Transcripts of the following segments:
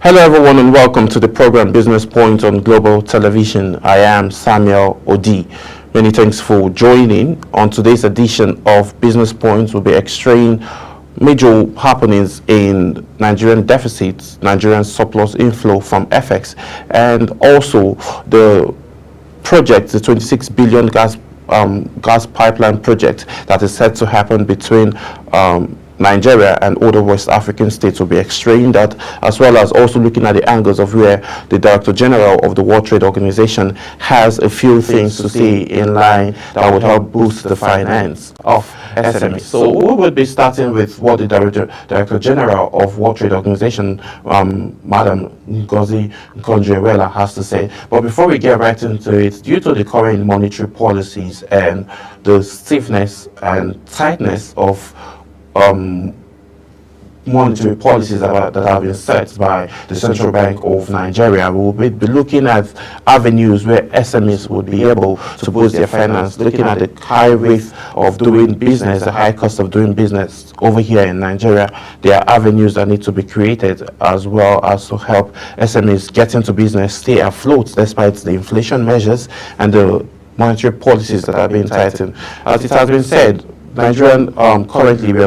Hello everyone and welcome to the program Business Point on Global Television. I am Samuel Odi. Many thanks for joining. On today's edition of Business Point, we'll be extracting major happenings in Nigerian deficits, Nigerian surplus inflow from FX, and also the project, the 26 billion gas pipeline project that is set to happen between Nigeria and other West African states. Will be extracting that, as well as also looking at the angles of where the Director General of the World Trade Organization has a few things to say in line that would help boost the finance of SMEs. So we will be starting with what the Director General of World Trade Organization, Madam Ngozi Okonjo-Iweala, has to say. But before we get right into it, due to the current monetary policies and the stiffness and tightness of monetary policies that have been set by the Central Bank of Nigeria, we will be looking at avenues where SMEs would be able to boost their finance, looking at the high rate of doing business, the high cost of doing business over here in Nigeria. There are avenues that need to be created, as well as to help SMEs get into business, stay afloat despite the inflation measures and the monetary policies that are being tightened. As it has been said, Nigerian currently we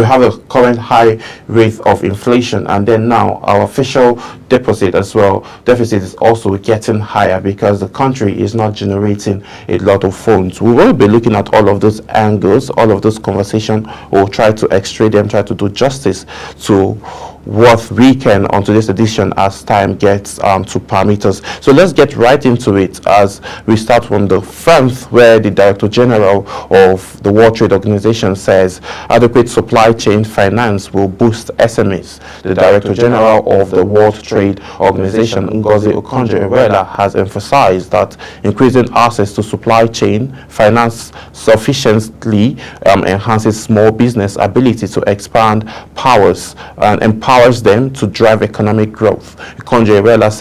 have a current high rate of inflation, and then now our official deficit is also getting higher because the country is not generating a lot of funds. We will be looking at all of those angles, all of those conversations. We'll try to extract them, try to do justice to what we can on today's edition as time gets to permit us. So let's get right into it as we start from the front, where the Director General of the World Trade Organization says adequate supply chain finance will boost SMEs. The Director General of the World Trade Organization, Ngozi Okonjo-Iweala, has emphasized that increasing access to supply chain finance sufficiently enhances small business ability to expand powers and empowers them to drive economic growth. Okonjo-Iweala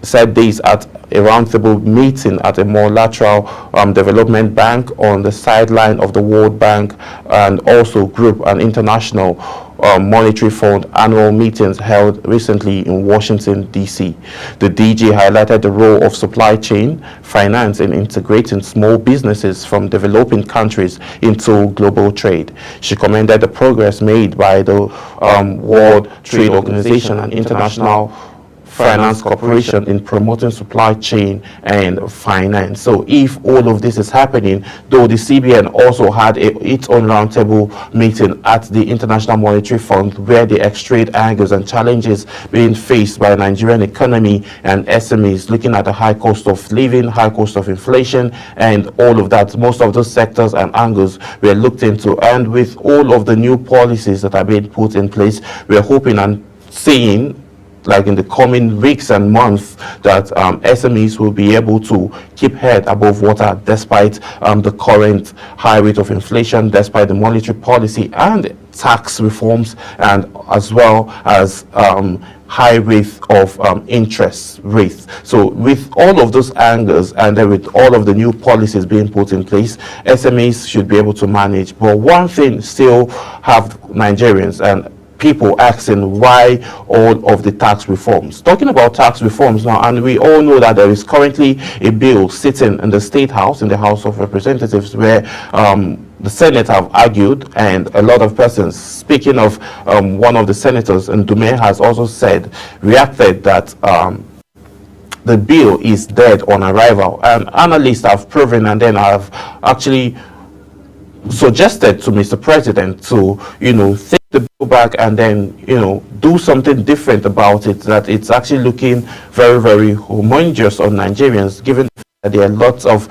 said this at a roundtable meeting at a multilateral development bank on the sideline of the World Bank and also Group and International Monetary Fund annual meetings held recently in Washington, D.C. The DG highlighted the role of supply chain finance in integrating small businesses from developing countries into global trade. She commended the progress made by the World Trade Organization and International Finance Corporation in promoting supply chain and finance. So if all of this is happening, though the CBN also had its own roundtable meeting at the International Monetary Fund, where they extracted angles and challenges being faced by the Nigerian economy and SMEs, looking at the high cost of living, high cost of inflation, and all of that. Most of those sectors and angles were looked into, and with all of the new policies that are being put in place, we're hoping and seeing, like in the coming weeks and months, that SMEs will be able to keep head above water despite the current high rate of inflation, despite the monetary policy and tax reforms, and as well as high rate of interest rates. So with all of those angles and then with all of the new policies being put in place, SMEs should be able to manage. But one thing still have Nigerians and people asking, why all of the tax reforms? Talking about tax reforms now, and we all know that there is currently a bill sitting in the State House, in the House of Representatives, where the Senate have argued, and a lot of persons, speaking of one of the senators, and Dume has also reacted that the bill is dead on arrival. And analysts have proven, and then have actually suggested to Mr. President to, think the bill back and then, do something different about it, that it's actually looking very, very homogeneous on Nigerians, given that there are lots of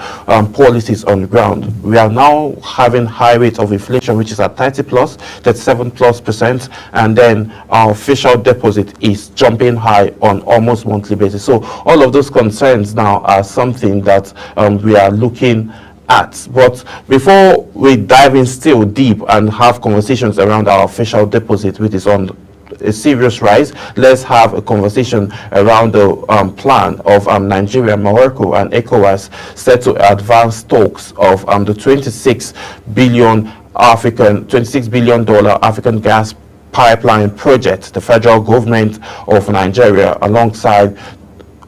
policies on the ground. We are now having high rate of inflation, which is at 37+%, and then our official deposit is jumping high on almost monthly basis. So all of those concerns now are something that we are looking at. But before we dive in still deep and have conversations around our official deposit, which is on a serious rise, let's have a conversation around the plan of Nigeria, Morocco, and ECOWAS set to advance talks of the $26 billion African gas pipeline project. The federal government of Nigeria, alongside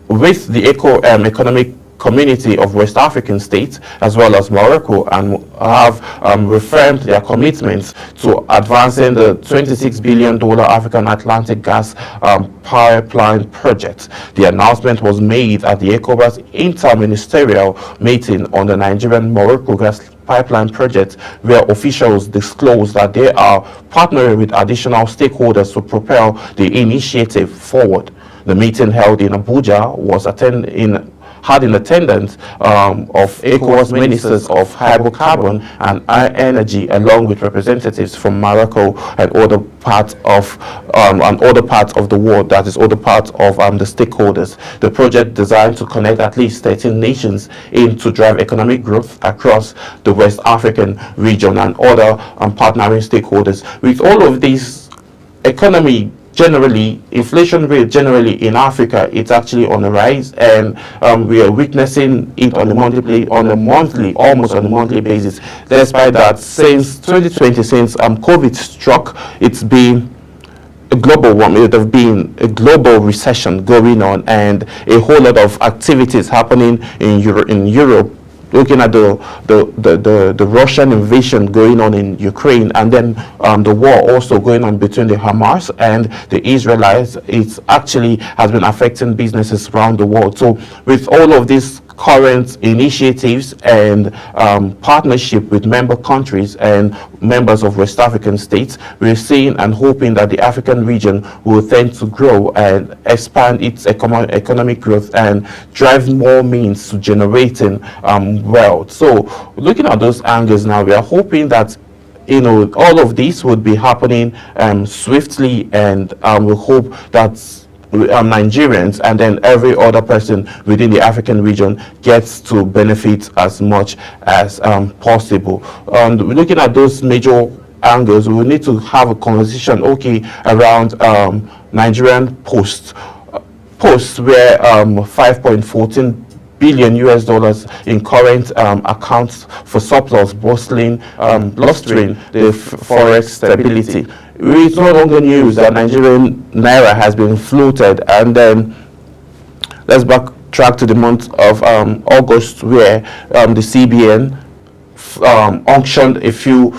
with the economic community of West African states as well as Morocco, and have reaffirmed their commitments to advancing the $26 billion African Atlantic gas pipeline project. The announcement was made at the ECOWAS Inter-Ministerial meeting on the Nigerian-Morocco gas pipeline project, where officials disclosed that they are partnering with additional stakeholders to propel the initiative forward. The meeting held in Abuja was had in attendance of ECOWAS ministers of hydrocarbon and energy, along with representatives from Morocco and other parts of the world, that is other parts of the stakeholders. The project, designed to connect at least 13 nations in to drive economic growth across the West African region and other partnering stakeholders. With all of these economy generally, inflation rate generally in Africa, it's actually on the rise, and we are witnessing it almost on a monthly basis. Despite that, since 2020, since COVID struck, it's been a global one. It have been a global recession going on, and a whole lot of activities happening in Europe. Looking at the Russian invasion going on in Ukraine, and then the war also going on between the Hamas and the Israelites, it actually has been affecting businesses around the world. So with all of these current initiatives and partnership with member countries and members of West African states, we're seeing and hoping that the African region will tend to grow and expand its economic growth and drive more means to generating wealth. So looking at those angles now, we are hoping that all of this would be happening swiftly, and we hope that Nigerians and then every other person within the African region gets to benefit as much as possible. And looking at those major angles, we will need to have a conversation around Nigerian posts where 5.14 billion US dollars in current accounts for surplus, blustering the forex stability. It's no longer news that Nigerian naira has been floated, and then let's backtrack to the month of August, where the CBN auctioned a few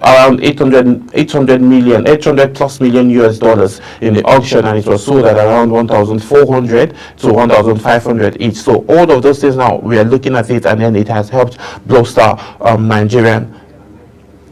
around 800 plus million US dollars in the auction, and it was sold at around 1,400 to 1,500 each. So all of those things, now we are looking at it, and then it has helped bolster Nigerian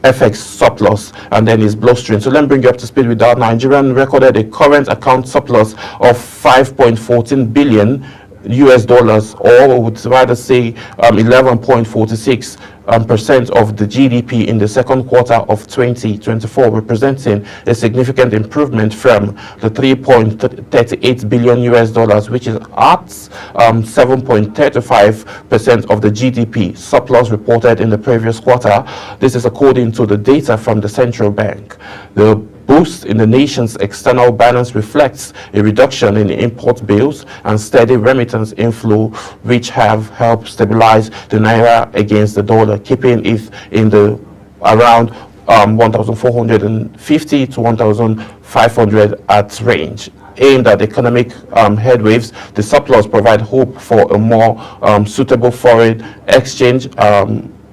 FX surplus, and then is blustering. So let me bring you up to speed with that. Nigerian recorded a current account surplus of 5.14 billion US dollars, or would rather say 11.46% of the GDP in the second quarter of 2024, representing a significant improvement from the 3.38 billion US dollars, which is at 7.35% of the GDP surplus reported in the previous quarter. This is according to the data from the central bank. The boost in the nation's external balance reflects a reduction in import bills and steady remittance inflow, which have helped stabilize the naira against the dollar, keeping it in the around 1,450 to 1,500 at range. Aimed at economic headwaves, the surplus provide hope for a more suitable foreign exchange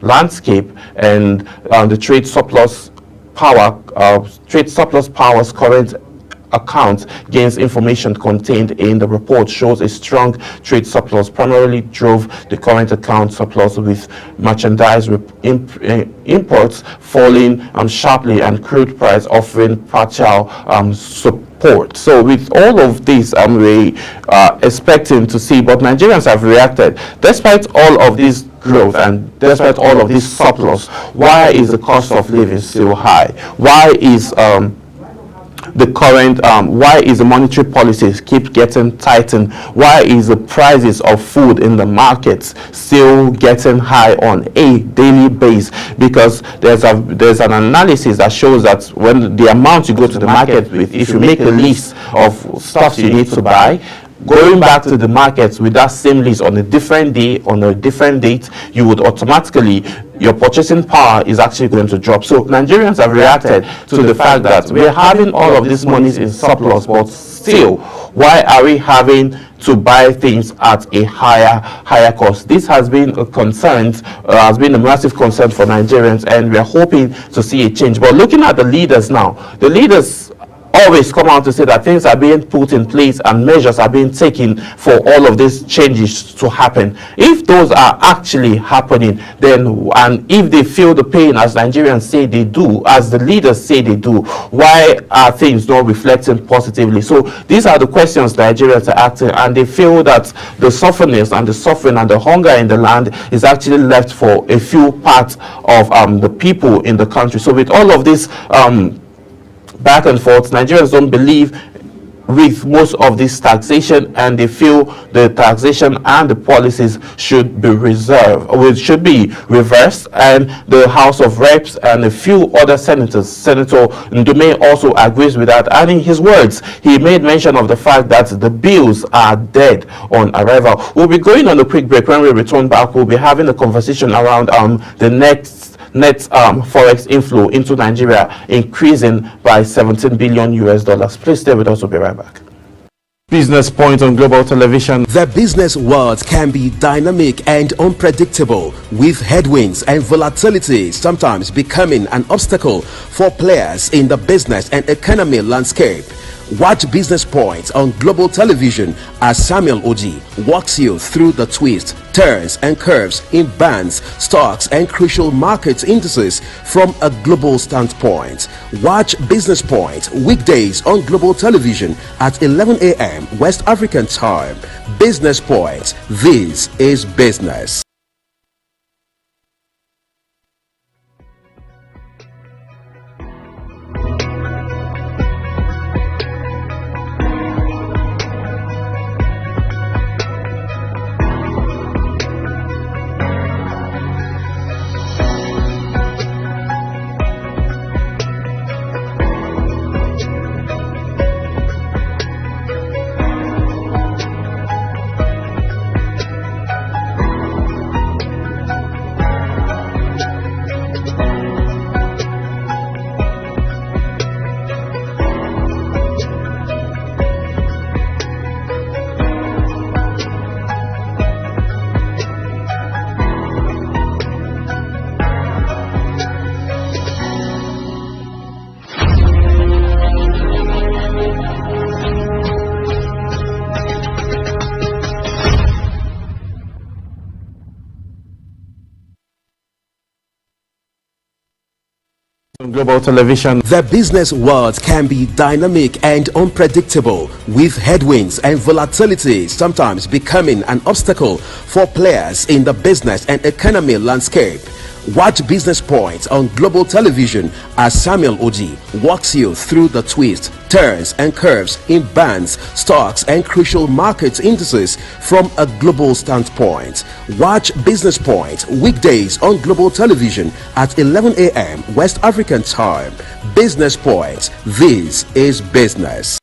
landscape, and the trade surplus power's current account gains information contained in the report shows a strong trade surplus primarily drove the current account surplus, with merchandise imports falling sharply and crude price offering partial support. So with all of this, we are expecting to see, but Nigerians have reacted. Despite all of this growth and despite all of this surplus, why is the cost of living still high? Why is why is the monetary policies keep getting tightened? Why is the prices of food in the markets still getting high on a daily basis? Because there's an analysis that shows that when the amount you go to the market with, if you make a list of stuff you need to buy, going back to the markets with that same list on a different day, on a different date, you would automatically your purchasing power is actually going to drop. So Nigerians have reacted to the fact that we're having all of these monies in surplus, but still, why are we having to buy things at a higher cost? This has been a concern, has been a massive concern for Nigerians, and we're hoping to see a change. But looking at the leaders now, the leaders always come out to say that things are being put in place and measures are being taken for all of these changes to happen. If those are actually happening, then, and if they feel the pain as Nigerians say they do, as the leaders say they do, why are things not reflecting positively? So these are the questions Nigerians are asking, and they feel that the suffering and the hunger in the land is actually left for a few parts of the people in the country. So with all of this back and forth, Nigerians don't believe with most of this taxation, and they feel the taxation and the policies should be should be reversed. And the House of Reps and a few other senators, Senator Ndume also agrees with that. And in his words, he made mention of the fact that the bills are dead on arrival. We'll be going on a quick break. When we return back, we'll be having a conversation around the net forex inflow into Nigeria increasing by $17 billion. Please stay with us. We'll be right back. Business Point on Global Television. The business world can be dynamic and unpredictable, with headwinds and volatility sometimes becoming an obstacle for players in the business and economy landscape. Watch Business Point on Global Television as Samuel Oji walks you through the twists, turns and curves in bands, stocks and crucial market indices from a global standpoint. Watch Business Point weekdays on Global Television at 11 a.m. West African time. Business Point. This is business. Global Television. The business world can be dynamic and unpredictable, with headwinds and volatility sometimes becoming an obstacle for players in the business and economy landscape. Watch Business Point on Global Television as Samuel Oji walks you through the twists, turns and curves in bands, stocks and crucial market indices from a global standpoint. Watch Business Point weekdays on Global Television at 11 a.m. West African time. Business Point. This is business.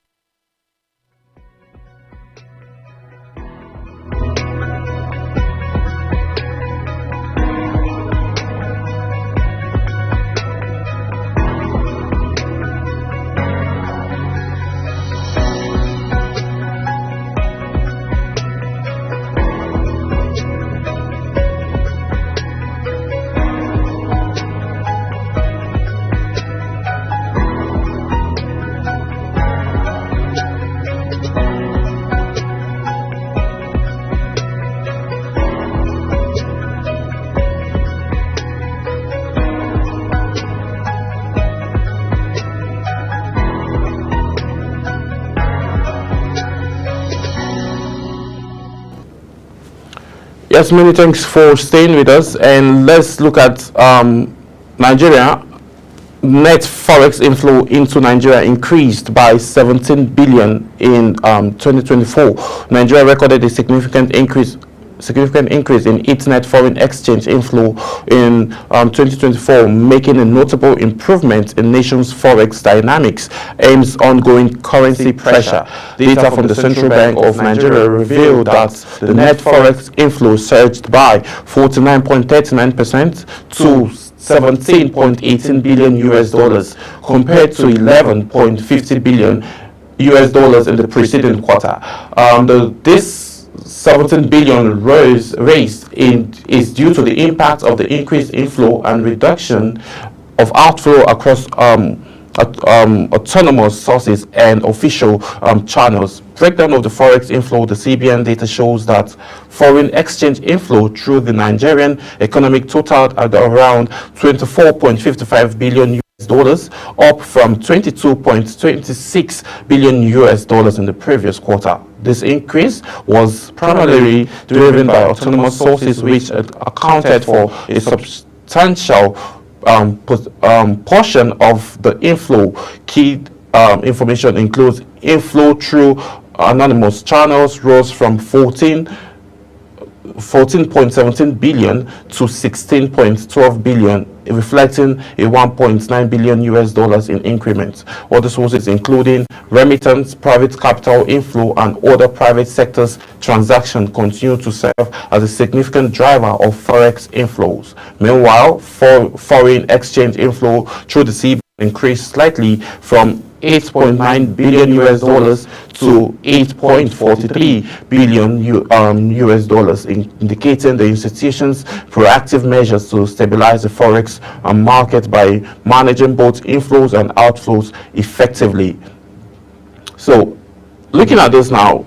Yes, many thanks for staying with us, and let's look at Nigeria. Net forex inflow into Nigeria increased by 17 billion in 2024. Nigeria recorded a significant increase significant increase in its net foreign exchange inflow in 2024, making a notable improvement in nation's forex dynamics amidst ongoing currency pressure. Data from the Central Bank of Nigeria revealed that the net forex inflow surged by 49.39% to 17.18 billion US dollars compared to 11.50 billion US dollars in the preceding quarter. This 17 billion raised is due to the impact of the increased inflow and reduction of outflow across autonomous sources and official channels. Breakdown of the forex inflow: the CBN data shows that foreign exchange inflow through the Nigerian economic totaled at around 24.55 billion US dollars, up from 22.26 billion US dollars in the previous quarter. This increase was primarily driven by autonomous sources, which accounted for a substantial portion of the inflow. Key information includes inflow through anonymous channels rose from 14.17 billion to 16.12 billion, reflecting a 1.9 billion US dollars in increments. Other sources including remittance, private capital inflow, and other private sectors transactions continue to serve as a significant driver of forex inflows. Meanwhile, foreign exchange inflow through the CBN increased slightly from 8.9 billion US dollars to 8.43 billion US dollars, indicating the institution's proactive measures to stabilize the forex market by managing both inflows and outflows effectively. So, looking at this now,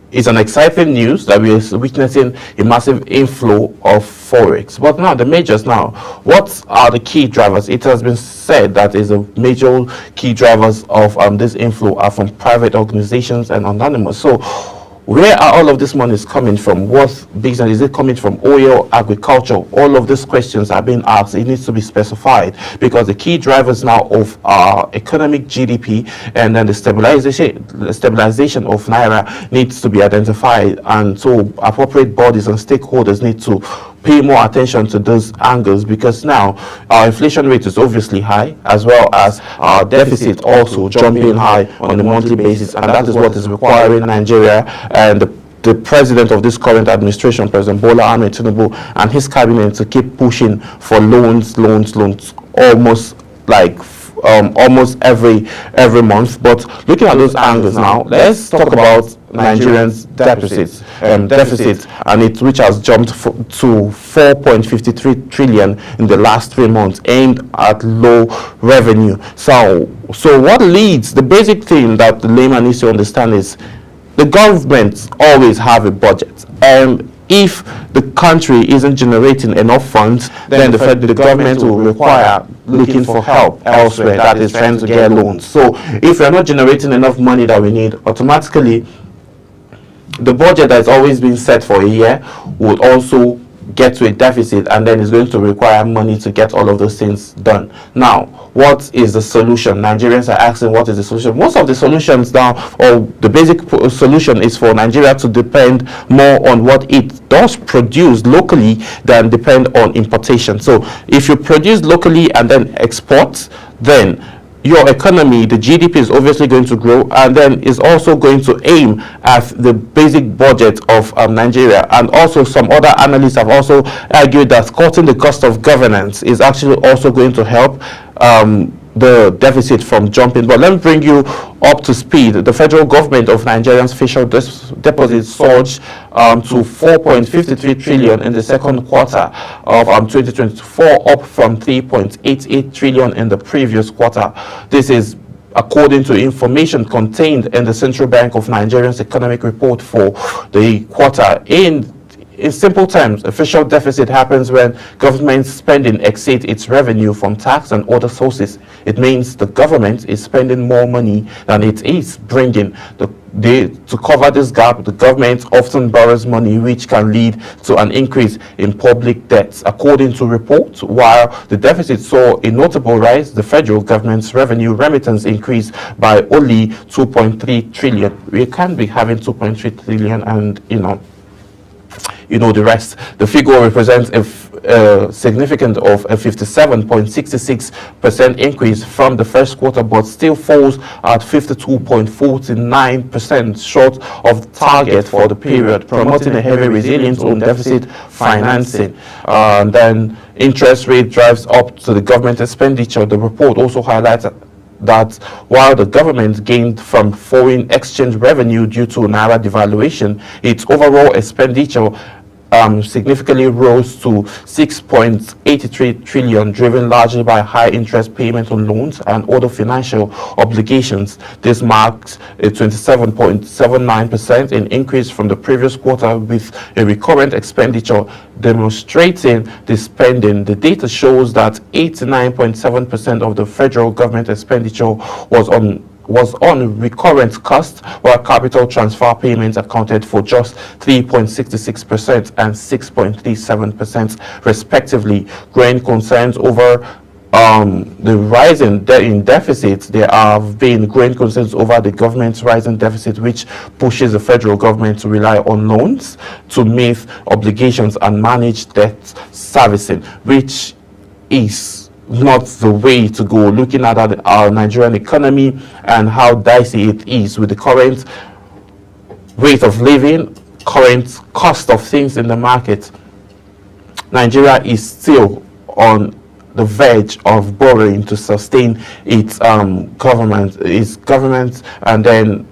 it's an exciting news that we are witnessing a massive inflow of forex. But now the majors now, what are the key drivers? It has been said that is a major key drivers of this inflow are from private organizations and anonymous. So where are all of this money coming from? What business is it coming from? Oil, agriculture? All of these questions are being asked. It needs to be specified because the key drivers now of our economic GDP and then the stabilization of Naira needs to be identified, and so appropriate bodies and stakeholders need to pay more attention to those angles, because now our inflation rate is obviously high, as well as our deficit also jumping high on a monthly basis, and that is what is requiring Nigeria and the president of this current administration, President Bola Ahmed Tinubu, and his cabinet to keep pushing for loans, almost like almost every month. But looking at those angles now, let's talk about Nigerians' deficit, and which has jumped to 4.53 trillion in the last 3 months, aimed at low revenue. So what leads? The basic thing that the layman needs to understand is the government always have a budget, and if the country isn't generating enough funds, then the government will require looking for help elsewhere, that is trying to get loans. So if we're not generating enough money that we need, automatically the budget that's always been set for a year would also get to a deficit, and then it's going to require money to get all of those things done. Now, what is the solution? Nigerians are asking, what is the solution? Most of the solutions now, or the basic solution, is for Nigeria to depend more on what it does produce locally than depend on importation. So if you produce locally and then export, then your economy, the GDP, is obviously going to grow, and then is also going to aim at the basic budget of Nigeria. And also some other analysts have also argued that cutting the cost of governance is actually also going to help the deficit from jumping. But let me bring you up to speed. The federal government of Nigeria's official deposits surged to 4.53 trillion in the second quarter of 2024, up from 3.88 trillion in the previous quarter. This is according to information contained in the Central Bank of Nigeria's economic report for the quarter. In simple terms, official deficit happens when government spending exceeds its revenue from tax and other sources. It means the government is spending more money than it is bringing. To cover this gap, the government often borrows money, which can lead to an increase in public debts. According to reports, while the deficit saw a notable rise, the federal government's revenue remittance increased by only 2.3 trillion. We can't be having 2.3 trillion and, the rest. The figure represents a significant of a 57.66% increase from the first quarter, but still falls at 52.49% short of the target for the period, promoting a heavy resilience on deficit financing. Then interest rate drives up to the government expenditure. The report also highlights that while the government gained from foreign exchange revenue due to Naira devaluation, its overall expenditure significantly rose to 6.83 trillion, driven largely by high interest payments on loans and other financial obligations. This marks a 27.79% increase from the previous quarter, with a recurrent expenditure demonstrating the spending. The data shows that 89.7% of the federal government expenditure was on recurrent costs, while capital transfer payments accounted for just 3.66% and 6.37% respectively. Growing concerns over the rise in deficits. There have been growing concerns over the government's rising deficit, which pushes the federal government to rely on loans to meet obligations and manage debt servicing, which is not the way to go, looking at our Nigerian economy and how dicey it is with the current rate of living, current cost of things in the market. Nigeria is still on the verge of borrowing to sustain its government and then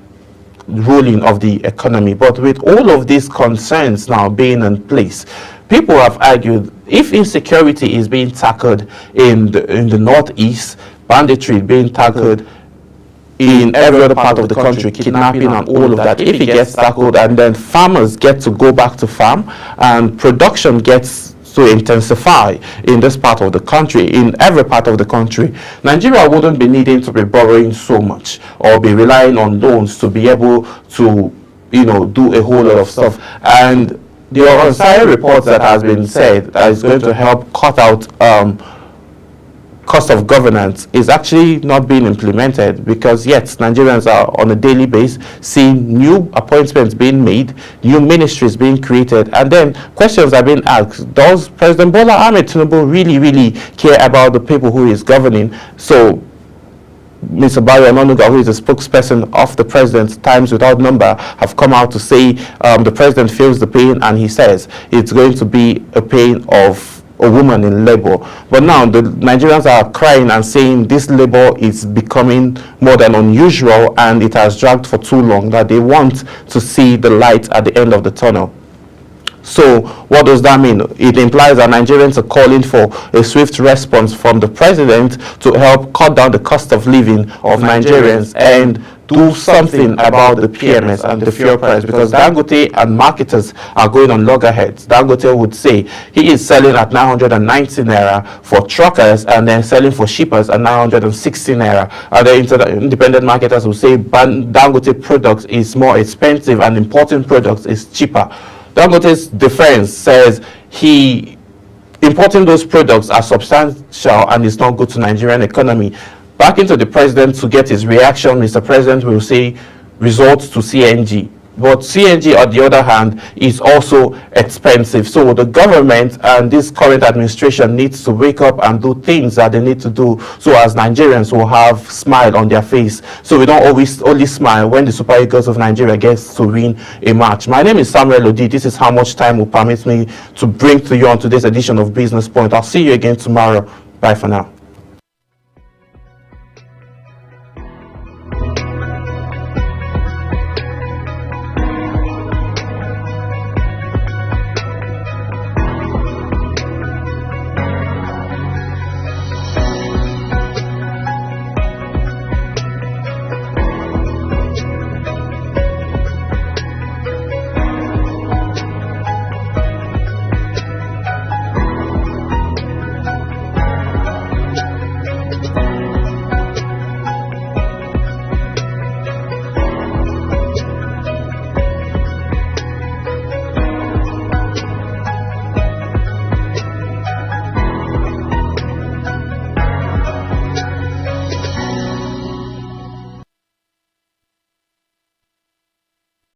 ruling of the economy. But with all of these concerns now being in place, people have argued, if insecurity is being tackled in the northeast, banditry being tackled in every other part of the country, kidnapping and all of that, if it gets tackled and then farmers get to go back to farm and production gets to intensify in this part of the country, in every part of the country, Nigeria wouldn't be needing to be borrowing so much or be relying on loans to be able to, do a whole lot of stuff. And the Oronsaye report that has been said that is going to help cut out cost of governance is actually not being implemented, because yet Nigerians are on a daily basis seeing new appointments being made, new ministries being created, and then questions are being asked. Does President Bola Ahmed Tinubu really care about the people who is governing? So Mr. Bayo Onanuga, who is the spokesperson of the president, Times Without Number, have come out to say the president feels the pain, and he says it's going to be a pain of a woman in labor. But now the Nigerians are crying and saying this labor is becoming more than unusual and it has dragged for too long, that they want to see the light at the end of the tunnel. So what does that mean? It implies that Nigerians are calling for a swift response from the president to help cut down the cost of living of Nigerians and do something about the PMS and the fuel price, because Dangote and marketers are going on loggerheads. Dangote would say he is selling at 990 naira for truckers and then selling for shippers at 960 naira. And the independent marketers will say Dangote products is more expensive and importing products is cheaper. Dangote's defense says importing those products are substantial and it's not good to Nigerian economy. Back into the president to get his reaction, Mr. President will say results to CNG. But CNG, on the other hand, is also expensive. So the government and this current administration needs to wake up and do things that they need to do, so as Nigerians will have smile on their face. So we don't always only smile when the Super Eagles of Nigeria gets to win a match. My name is Samuel Odi. This is how much time will permit me to bring to you on today's edition of Business Point. I'll see you again tomorrow. Bye for now.